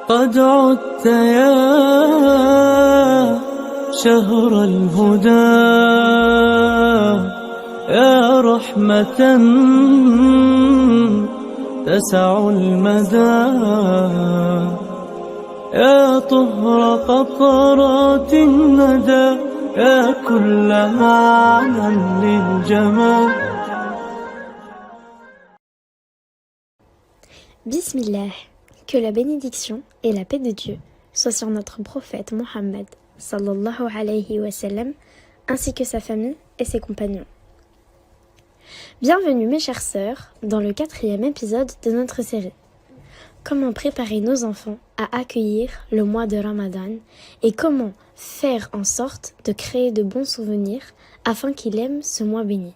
قد عدت يا شهر الهدى يا رحمة تسع المدى يا طهر قطرات الندى يا كل معنى للجمال. Bismillah, que la bénédiction et la paix de Dieu soient sur notre prophète Mohammed sallallahu alayhi wa sallam, ainsi que sa famille et ses compagnons. Bienvenue mes chères sœurs dans le 4e épisode de notre série. Comment préparer nos enfants à accueillir le mois de Ramadan et comment faire en sorte de créer de bons souvenirs afin qu'ils aiment ce mois béni.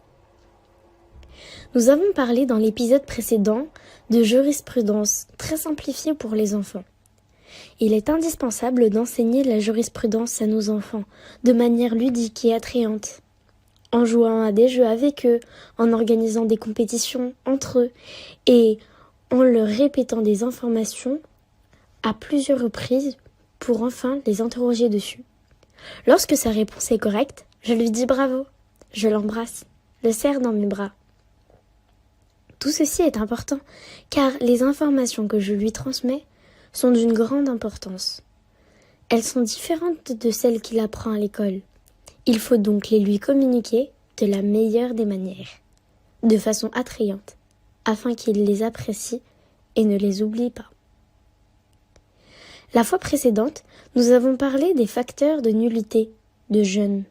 Nous avons parlé dans l'épisode précédent de jurisprudence très simplifiée pour les enfants. Il est indispensable d'enseigner la jurisprudence à nos enfants de manière ludique et attrayante, en jouant à des jeux avec eux, en organisant des compétitions entre eux et en leur répétant des informations à plusieurs reprises pour enfin les interroger dessus. Lorsque sa réponse est correcte, je lui dis bravo, je l'embrasse, le serre dans mes bras. Tout ceci est important, car les informations que je lui transmets sont d'une grande importance. Elles sont différentes de celles qu'il apprend à l'école. Il faut donc les lui communiquer de la meilleure des manières, de façon attrayante, afin qu'il les apprécie et ne les oublie pas. La fois précédente, nous avons parlé des facteurs de nullité, de jeûne,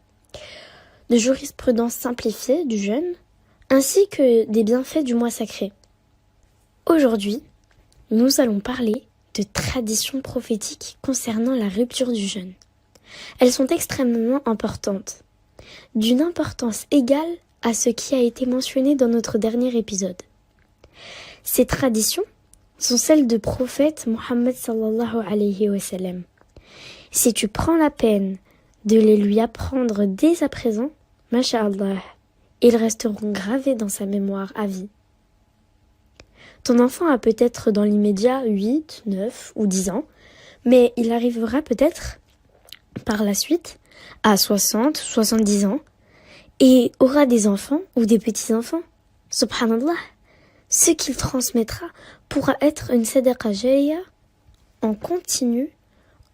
de jurisprudence simplifiée du jeûne, ainsi que des bienfaits du mois sacré. Aujourd'hui, nous allons parler de traditions prophétiques concernant la rupture du jeûne. Elles sont extrêmement importantes, d'une importance égale à ce qui a été mentionné dans notre dernier épisode. Ces traditions sont celles de prophète Mohammed sallallahu alayhi wa sallam. Si tu prends la peine de les lui apprendre dès à présent, masha'Allah, ils resteront gravés dans sa mémoire à vie. Ton enfant a peut-être dans l'immédiat 8, 9 ou 10 ans, mais il arrivera peut-être par la suite à 60, 70 ans et aura des enfants ou des petits-enfants. Subhanallah, ce qu'il transmettra pourra être une sadaqa jariya en continu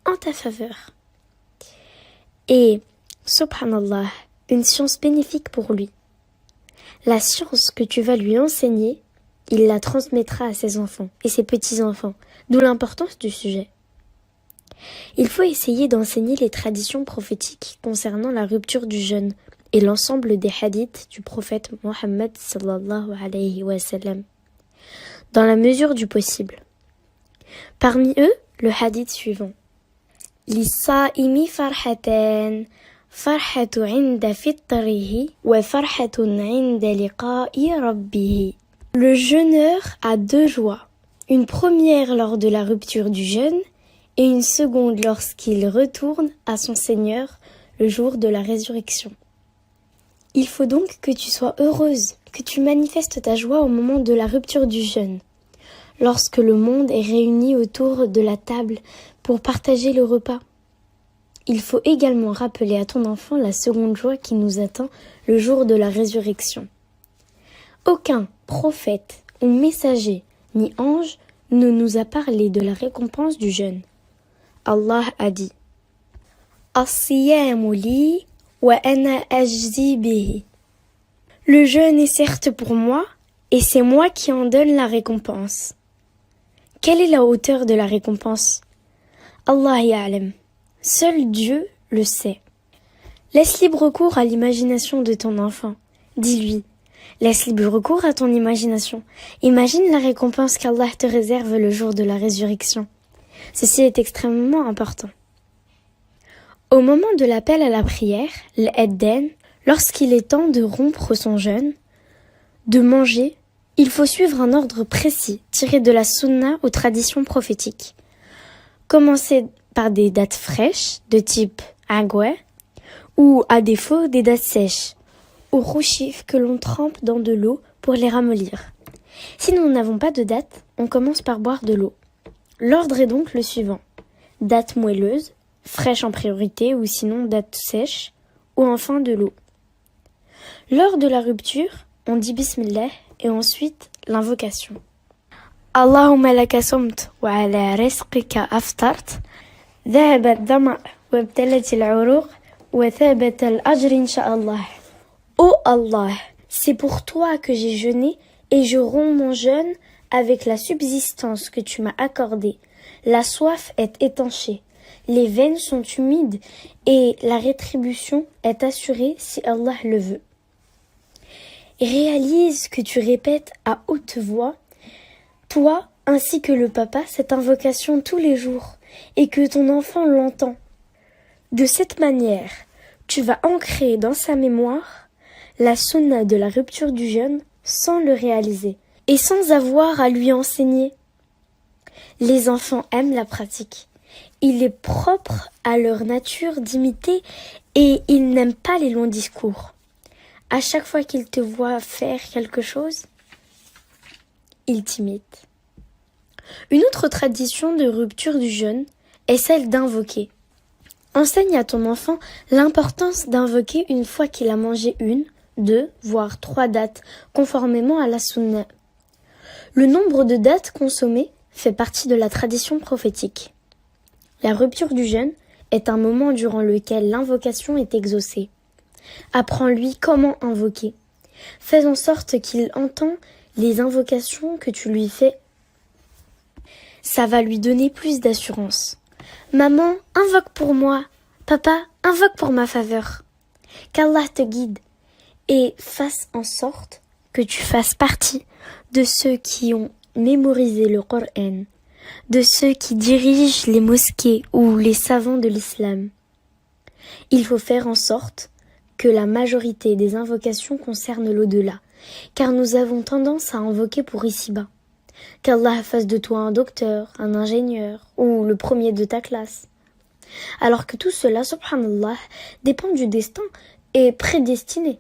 en ta faveur. Et, subhanallah, une science bénéfique pour lui. La science que tu vas lui enseigner, il la transmettra à ses enfants et ses petits-enfants, d'où l'importance du sujet. Il faut essayer d'enseigner les traditions prophétiques concernant la rupture du jeûne et l'ensemble des hadiths du prophète Mohammed sallallahu alayhi wa sallam, dans la mesure du possible. Parmi eux, le hadith suivant. Lis-sa'imi farhatan. فرحة عند فطره وفرحة عند لقاء ربه. Le jeûneur a deux joies, une première lors de la rupture du jeûne et une seconde lorsqu'il retourne à son Seigneur le jour de la résurrection. Il faut donc que tu sois heureuse, que tu manifestes ta joie au moment de la rupture du jeûne, lorsque le monde est réuni autour de la table pour partager le repas. Il faut également rappeler à ton enfant la seconde joie qui nous attend le jour de la résurrection. Aucun prophète ou messager ni ange ne nous a parlé de la récompense du jeûne. Allah a dit « As-siyamu li wa ana ajzi bihi » Le jeûne est certes pour moi et c'est moi qui en donne la récompense. Quelle est la hauteur de la récompense? Allah ya'lam. Seul Dieu le sait. Laisse libre cours à l'imagination de ton enfant. Dis-lui, laisse libre cours à ton imagination. Imagine la récompense qu'Allah te réserve le jour de la résurrection. Ceci est extrêmement important. Au moment de l'appel à la prière, l'Adhan, lorsqu'il est temps de rompre son jeûne, de manger, il faut suivre un ordre précis tiré de la sunna aux traditions prophétiques. Commencer par des dattes fraîches de type agoué ou à défaut des dattes sèches ou rouchif que l'on trempe dans de l'eau pour les ramollir. Si nous n'avons pas de dattes, on commence par boire de l'eau. L'ordre est donc le suivant. Date moelleuse, fraîche en priorité ou sinon date sèche, ou enfin de l'eau. Lors de la rupture, on dit Bismillah et ensuite l'invocation. Allahumma laka sumt wa ala rizqika aftart, ذهب الظمأ وابتلت العروق وثابت الأجر إن شاء الله. Ô Allah, c'est pour toi que j'ai jeûné et je romps mon jeûne avec la subsistance que tu m'as accordée. La soif est étanchée, les veines sont humides et la rétribution est assurée si Allah le veut. Réalise que tu répètes à haute voix, toi ainsi que le papa, cette invocation tous les jours et que ton enfant l'entend. De cette manière, tu vas ancrer dans sa mémoire la sunna de la rupture du jeûne sans le réaliser et sans avoir à lui enseigner. Les enfants aiment la pratique. Il est propre à leur nature d'imiter et ils n'aiment pas les longs discours. À chaque fois qu'ils te voient faire quelque chose, ils t'imitent. Une autre tradition de rupture du jeûne est celle d'invoquer. Enseigne à ton enfant l'importance d'invoquer une fois qu'il a mangé 1, 2, voire 3 dattes, conformément à la sunna. Le nombre de dattes consommées fait partie de la tradition prophétique. La rupture du jeûne est un moment durant lequel l'invocation est exaucée. Apprends-lui comment invoquer. Fais en sorte qu'il entend les invocations que tu lui fais. Ça va lui donner plus d'assurance. Maman, invoque pour moi. Papa, invoque pour ma faveur. Qu'Allah te guide et fasse en sorte que tu fasses partie de ceux qui ont mémorisé le Coran, de ceux qui dirigent les mosquées ou les savants de l'islam. Il faut faire en sorte que la majorité des invocations concernent l'au-delà, car nous avons tendance à invoquer pour ici-bas. Qu'Allah fasse de toi un docteur, un ingénieur ou le premier de ta classe. Alors que tout cela, subhanallah, dépend du destin et prédestiné.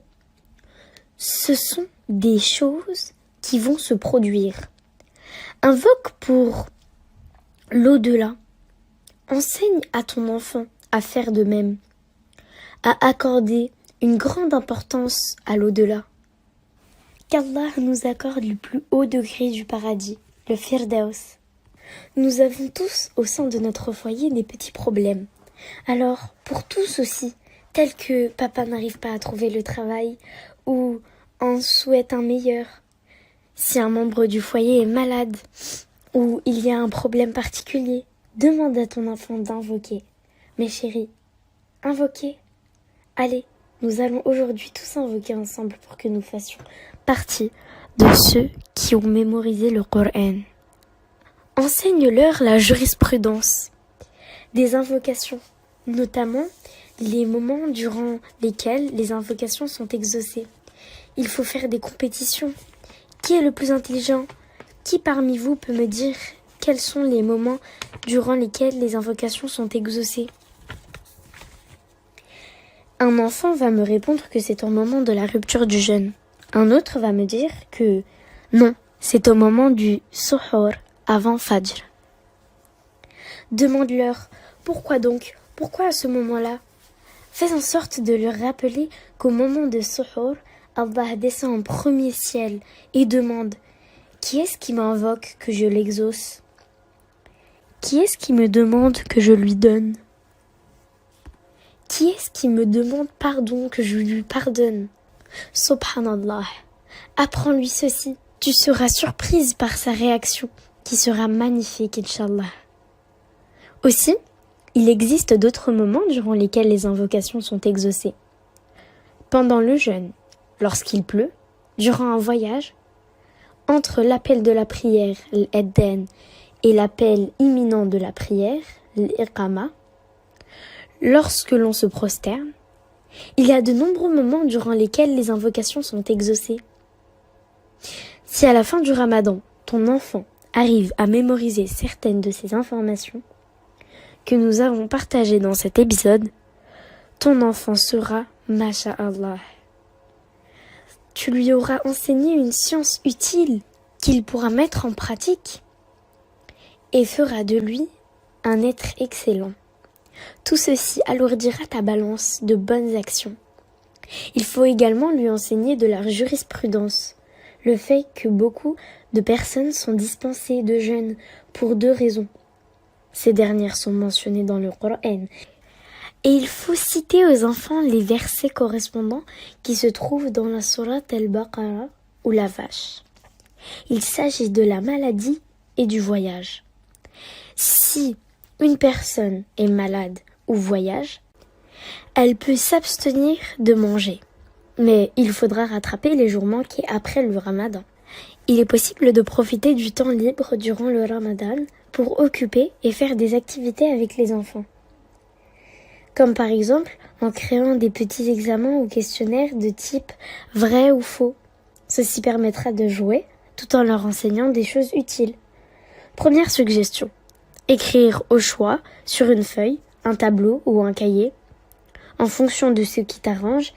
Ce sont des choses qui vont se produire. Invoque pour l'au-delà. Enseigne à ton enfant à faire de même, à accorder une grande importance à l'au-delà. Qu'Allah nous accorde le plus haut degré du paradis, le Firdaus. Nous avons tous au sein de notre foyer des petits problèmes. Alors, pour tous aussi, tels que papa n'arrive pas à trouver le travail ou en souhaite un meilleur, si un membre du foyer est malade ou il y a un problème particulier, demande à ton enfant d'invoquer. Mes chéris, invoquez. Allez, nous allons aujourd'hui tous invoquer ensemble pour que nous fassions partie de ceux qui ont mémorisé le Coran. Enseigne-leur la jurisprudence des invocations, notamment les moments durant lesquels les invocations sont exaucées. Il faut faire des compétitions. Qui est le plus intelligent? Qui parmi vous peut me dire quels sont les moments durant lesquels les invocations sont exaucées? Un enfant va me répondre que c'est au moment de la rupture du jeûne. Un autre va me dire que non, c'est au moment du suhoor, avant Fajr. Demande-leur, pourquoi donc? Pourquoi à ce moment-là? Fais en sorte de leur rappeler qu'au moment de suhoor, Allah descend en premier ciel et demande « Qui est-ce qui m'invoque que je l'exauce? Qui est-ce qui me demande que je lui donne? Qui est-ce qui me demande pardon que je lui pardonne? Subhanallah, apprends-lui ceci. Tu seras surprise par sa réaction, qui sera magnifique, Inch'Allah. Aussi, il existe d'autres moments durant lesquels les invocations sont exaucées. Pendant le jeûne, lorsqu'il pleut, durant un voyage, entre l'appel de la prière, l'adhan, et l'appel imminent de la prière, l'iqama, lorsque l'on se prosterne, il y a de nombreux moments durant lesquels les invocations sont exaucées. Si à la fin du Ramadan, ton enfant arrive à mémoriser certaines de ces informations que nous avons partagées dans cet épisode, ton enfant sera Masha'Allah. Tu lui auras enseigné une science utile qu'il pourra mettre en pratique et fera de lui un être excellent. Tout ceci alourdira ta balance de bonnes actions. Il faut également lui enseigner de la jurisprudence, le fait que beaucoup de personnes sont dispensées de jeûne pour 2 raisons. Ces dernières sont mentionnées dans le Coran. Et il faut citer aux enfants les versets correspondants qui se trouvent dans la sourate Al-Baqarah ou la vache. Il s'agit de la maladie et du voyage. Si une personne est malade ou voyage, elle peut s'abstenir de manger. Mais il faudra rattraper les jours manqués après le ramadan. Il est possible de profiter du temps libre durant le ramadan pour occuper et faire des activités avec les enfants. Comme par exemple en créant des petits examens ou questionnaires de type vrai ou faux. Ceci permettra de jouer tout en leur enseignant des choses utiles. Première suggestion. Écrire au choix sur une feuille, un tableau ou un cahier, en fonction de ce qui t'arrange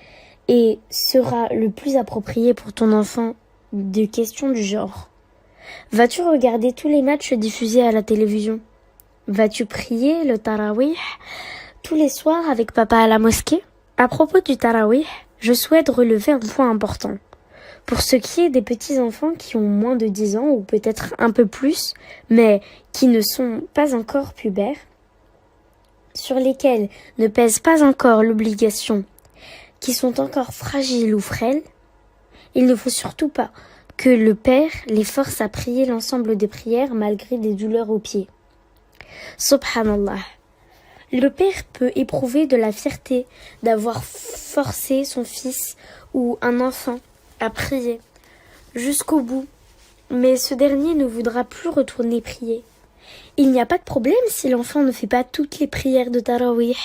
et sera le plus approprié pour ton enfant de questions du genre. Vas-tu regarder tous les matchs diffusés à la télévision? Vas-tu prier le tarawih tous les soirs avec papa à la mosquée? À propos du tarawih, je souhaite relever un point important. Pour ce qui est des petits-enfants qui ont moins de 10 ans ou peut-être un peu plus, mais qui ne sont pas encore pubères, sur lesquels ne pèse pas encore l'obligation, qui sont encore fragiles ou frêles, il ne faut surtout pas que le père les force à prier l'ensemble des prières malgré des douleurs aux pieds. Subhanallah. Le père peut éprouver de la fierté d'avoir forcé son fils ou un enfant à prier jusqu'au bout, mais ce dernier ne voudra plus retourner prier. Il n'y a pas de problème si l'enfant ne fait pas toutes les prières de tarawih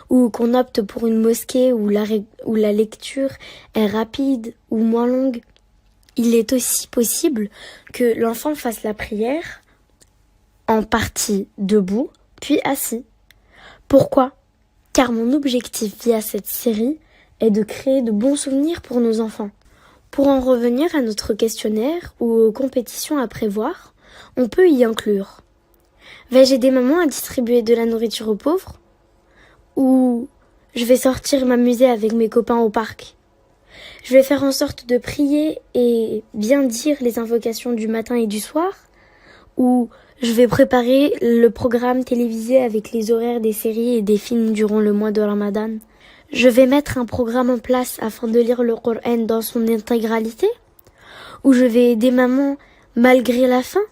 ou qu'on opte pour une mosquée où la lecture est rapide ou moins longue. Il est aussi possible que l'enfant fasse la prière en partie debout puis assis. Pourquoi? Car mon objectif via cette série est de créer de bons souvenirs pour nos enfants. Pour en revenir à notre questionnaire ou aux compétitions à prévoir, on peut y inclure: vais-je aider maman à distribuer de la nourriture aux pauvres? Ou je vais sortir m'amuser avec mes copains au parc? Je vais faire en sorte de prier et bien dire les invocations du matin et du soir? Ou je vais préparer le programme télévisé avec les horaires des séries et des films durant le mois de Ramadan? Je vais mettre un programme en place afin de lire le Coran dans son intégralité? Ou je vais aider maman malgré la faim?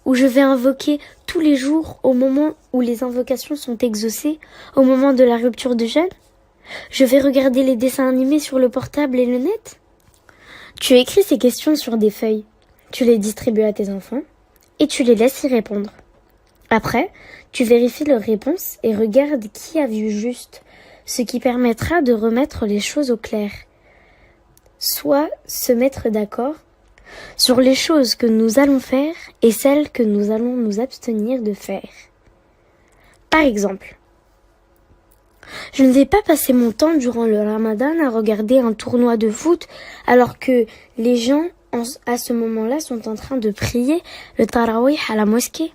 Ou je vais invoquer tous les jours au moment où les invocations sont exaucées, au moment de la rupture du jeûne? Je vais regarder les dessins animés sur le portable et le net? Tu écris ces questions sur des feuilles, tu les distribues à tes enfants et tu les laisses y répondre. Après, tu vérifies leurs réponses et regardes qui a vu juste, ce qui permettra de remettre les choses au clair. Soit se mettre d'accord sur les choses que nous allons faire et celles que nous allons nous abstenir de faire. Par exemple, je ne vais pas passer mon temps durant le Ramadan à regarder un tournoi de foot alors que les gens à ce moment-là sont en train de prier le tarawih à la mosquée.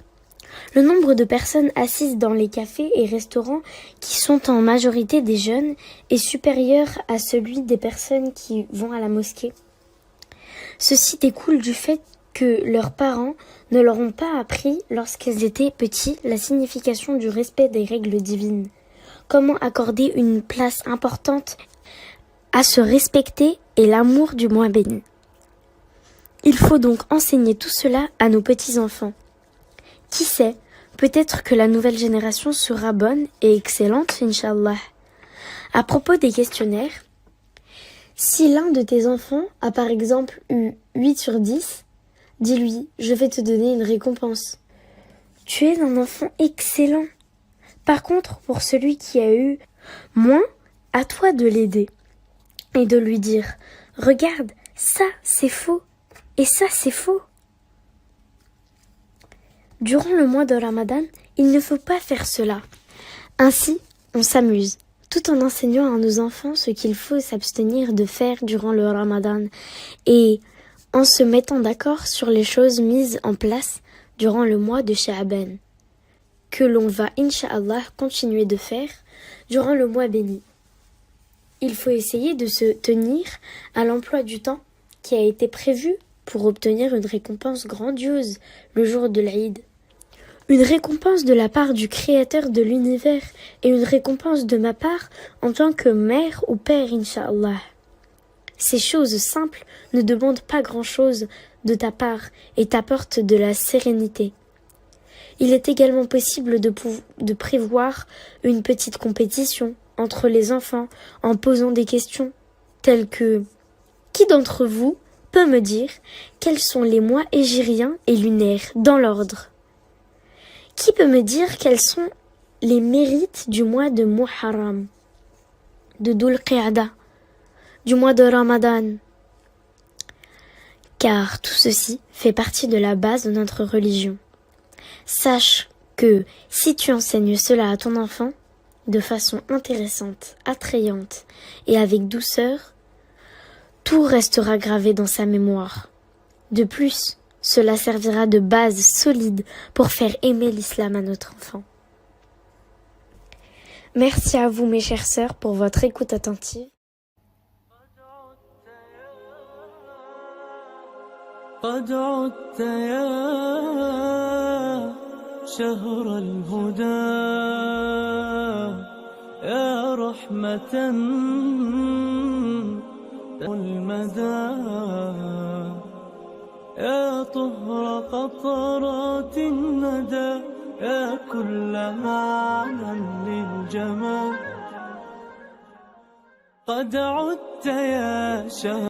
Le nombre de personnes assises dans les cafés et restaurants qui sont en majorité des jeunes est supérieur à celui des personnes qui vont à la mosquée. Ceci découle du fait que leurs parents ne leur ont pas appris lorsqu'ils étaient petits la signification du respect des règles divines. Comment accorder une place importante à se respecter et l'amour du mois béni. Il faut donc enseigner tout cela à nos petits-enfants. Qui sait, peut-être que la nouvelle génération sera bonne et excellente, Inch'Allah. À propos des questionnaires, si l'un de tes enfants a par exemple eu 8 sur 10, dis-lui, je vais te donner une récompense. Tu es un enfant excellent. Par contre, pour celui qui a eu moins, à toi de l'aider et de lui dire, regarde, ça c'est faux et ça c'est faux. Durant le mois de Ramadan, il ne faut pas faire cela. Ainsi, on s'amuse, tout en enseignant à nos enfants ce qu'il faut s'abstenir de faire durant le Ramadan et en se mettant d'accord sur les choses mises en place durant le mois de Sha'ban, que l'on va, Inch'Allah, continuer de faire durant le mois béni. Il faut essayer de se tenir à l'emploi du temps qui a été prévu pour obtenir une récompense grandiose le jour de l'Aïd. Une récompense de la part du Créateur de l'univers et une récompense de ma part en tant que mère ou père, Inch'Allah. Ces choses simples ne demandent pas grand-chose de ta part et t'apportent de la sérénité. Il est également possible de prévoir une petite compétition entre les enfants en posant des questions telles que « Qui d'entre vous peut me dire quels sont les mois hégiriens et lunaires dans l'ordre ? Qui peut me dire quels sont les mérites du mois de Muharram, de Dhul Qa'da, du mois de Ramadan ?» Car tout ceci fait partie de la base de notre religion. Sache que si tu enseignes cela à ton enfant, de façon intéressante, attrayante et avec douceur, tout restera gravé dans sa mémoire. De plus, cela servira de base solide pour faire aimer l'islam à notre enfant. Merci à vous mes chères sœurs pour votre écoute attentive. قد عدت يا شهر الهدى يا رحمة المدى يا طهر قطرات الندى يا كل معنى للجمال قد عدت يا شهر